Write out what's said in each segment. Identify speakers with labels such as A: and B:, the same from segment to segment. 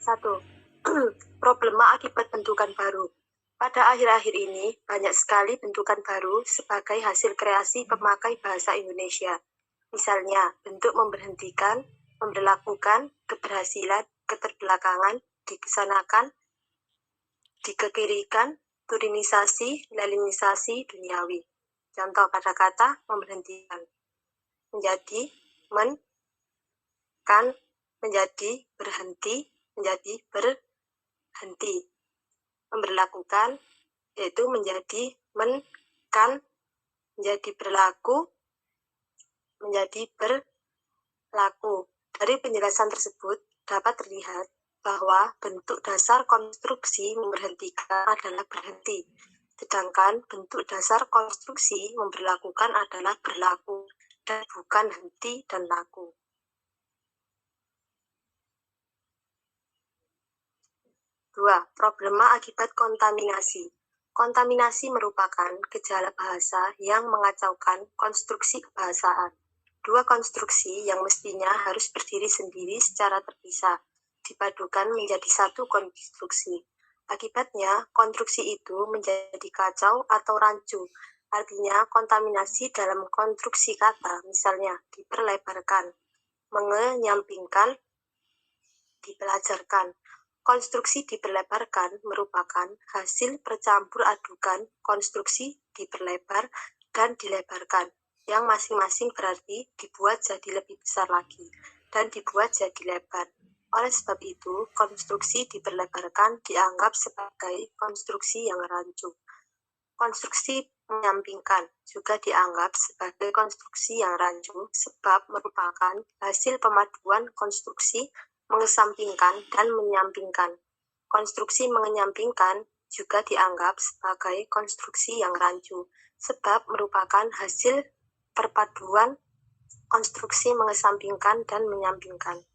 A: 1. Problema akibat bentukan baru. Pada akhir-akhir ini, banyak sekali bentukan baru sebagai hasil kreasi pemakai bahasa Indonesia. Misalnya, bentuk memberhentikan, memberlakukan, keberhasilan, keterbelakangan, dikesanakan, dikekirikan, turinisasi, lelinisasi, duniawi. Contoh pada kata memberhentikan. Menjadi, kan, menjadi, berhenti, menjadi, berhenti. Memberlakukan, yaitu menjadi, kan, menjadi berlaku, menjadi berlaku. Dari penjelasan tersebut dapat terlihat bahwa bentuk dasar konstruksi memberhentikan adalah berhenti, sedangkan bentuk dasar konstruksi memberlakukan adalah berlaku, dan bukan henti dan laku. 2. Problema akibat kontaminasi. Kontaminasi merupakan gejala bahasa yang mengacaukan konstruksi kebahasaan. Dua konstruksi yang mestinya harus berdiri sendiri secara terpisah, dipadukan menjadi satu konstruksi. Akibatnya, konstruksi itu menjadi kacau atau rancu. Artinya, kontaminasi dalam konstruksi kata, misalnya diperlebarkan, mengenyampingkan, dipelajarkan. Konstruksi diperlebarkan merupakan hasil percampur adukan konstruksi diperlebar dan dilebarkan, yang masing-masing berarti dibuat jadi lebih besar lagi, dan dibuat jadi lebar. Oleh sebab itu, konstruksi diperlebarkan dianggap sebagai konstruksi yang rancu. Konstruksi menyampingkan juga dianggap sebagai konstruksi yang rancu sebab merupakan hasil pemaduan konstruksi mengesampingkan dan menyampingkan. Konstruksi menyampingkan juga dianggap sebagai konstruksi yang rancu sebab merupakan hasil perpaduan konstruksi mengesampingkan dan menyampingkan.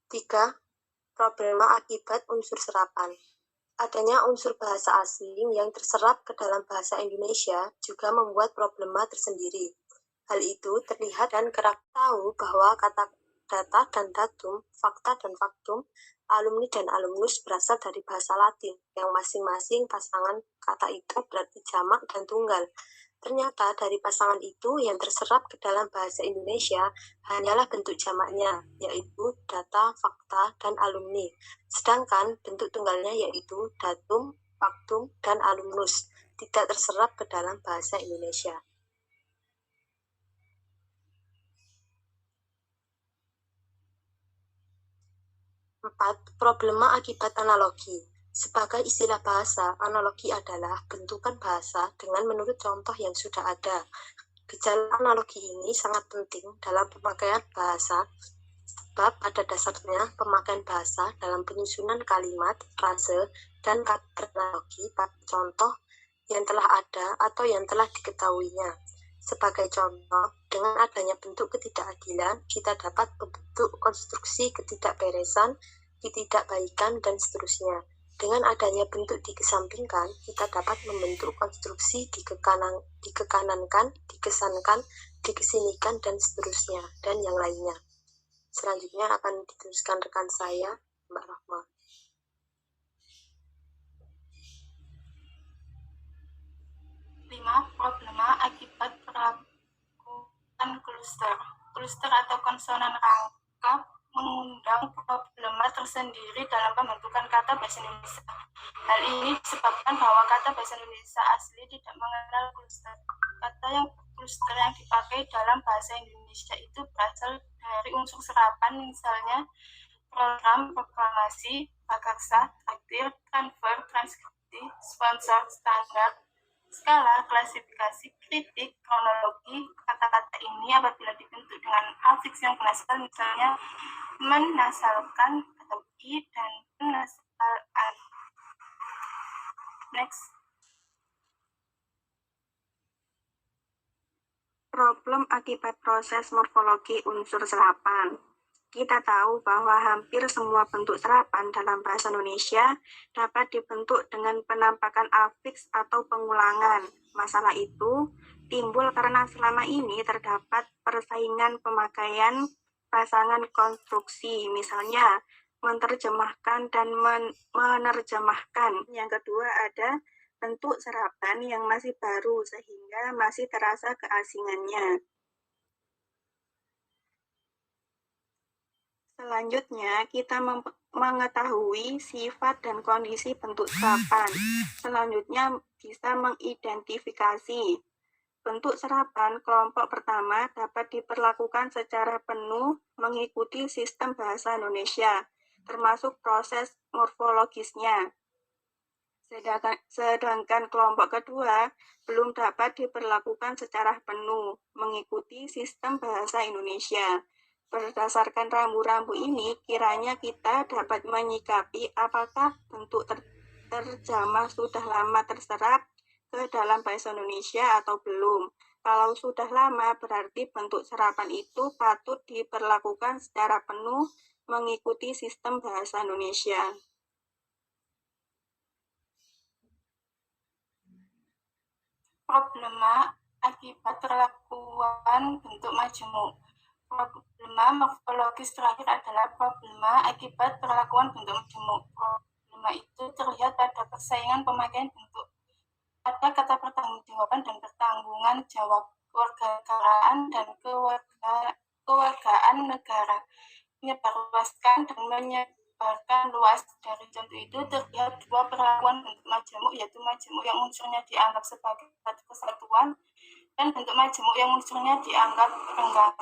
A: 3. Problema akibat unsur serapan. Adanya unsur bahasa asing yang terserap ke dalam bahasa Indonesia juga membuat problema tersendiri. Hal itu terlihat dan kerap tahu bahwa kata data dan datum, fakta dan faktum, alumni dan alumnus berasal dari bahasa Latin, yang masing-masing pasangan kata itu berarti jamak dan tunggal. Ternyata dari pasangan itu yang terserap ke dalam bahasa Indonesia hanyalah bentuk jamaknya, yaitu data, fakta, dan alumni. Sedangkan bentuk tunggalnya yaitu datum, faktum, dan alumnus tidak terserap ke dalam bahasa Indonesia. 4. Problema akibat analogi. Sebagai istilah bahasa, analogi adalah bentukan bahasa dengan menurut contoh yang sudah ada. Gejala analogi ini sangat penting dalam pemakaian bahasa, sebab pada dasarnya pemakaian bahasa dalam penyusunan kalimat, frase, dan kata analogi pada contoh yang telah ada atau yang telah diketahuinya. Sebagai contoh, dengan adanya bentuk ketidakadilan, kita dapat membentuk konstruksi ketidakberesan, ketidakbaikan, dan seterusnya. Dengan adanya bentuk dikesampingkan, kita dapat membentuk konstruksi dikekanankan, dikesankan, dikesinikan, dan seterusnya, dan yang lainnya. Selanjutnya akan diteruskan rekan saya, Mbak Rahma.
B: 5. Problema akibat perlakuan kluster. Kluster atau konsonan rangkap mengundang problema tersendiri dalam pembentukan kata bahasa Indonesia. Hal ini disebabkan bahwa kata bahasa Indonesia asli tidak mengenal kluster. Kluster yang dipakai dalam bahasa Indonesia itu berasal dari unsur serapan, misalnya program, proklamasi, prakarsa, traktir, transfer, transkripsi, sponsor, standar, skala, klasifikasi, kritik, kronologi. Kata-kata ini apabila dibentuk dengan afiks yang bernasal, misalnya menasalkan atau i dan menasalan. Next.
A: Problem akibat proses morfologi unsur serapan. Kita tahu bahwa hampir semua bentuk serapan dalam bahasa Indonesia dapat dibentuk dengan penampakan afiks atau pengulangan. Masalah itu
C: timbul karena selama ini terdapat persaingan pemakaian pasangan konstruksi, misalnya menerjemahkan dan menerjemahkan. Yang kedua ada bentuk serapan yang masih baru sehingga masih terasa keasingannya. Selanjutnya, kita mengetahui sifat dan kondisi bentuk serapan. Selanjutnya, bisa mengidentifikasi. Bentuk serapan kelompok pertama dapat diperlakukan secara penuh mengikuti sistem bahasa Indonesia, termasuk proses morfologisnya. Sedangkan kelompok kedua belum dapat diperlakukan secara penuh mengikuti sistem bahasa Indonesia. Berdasarkan rambu-rambu ini, kiranya kita dapat menyikapi apakah bentuk terjemah sudah lama terserap ke dalam bahasa Indonesia atau belum. Kalau sudah lama, berarti bentuk serapan itu patut diperlakukan secara penuh mengikuti sistem bahasa Indonesia.
B: Problema akibat perlakuan bentuk majemuk. Problema morfologis terakhir adalah problema akibat perlakuan bentuk majemuk. Problema itu terlihat pada persaingan pemakaian bentuk pada kata pertanggungjawaban dan pertanggungan jawab, kewarganegaraan dan kewargaan negara, menyebarluaskan dan menyebarkan luas. Dari contoh itu terlihat dua perlakuan bentuk majemuk, yaitu majemuk yang unsurnya dianggap sebagai satu kesatuan dan bentuk majemuk yang unsurnya dianggap renggang.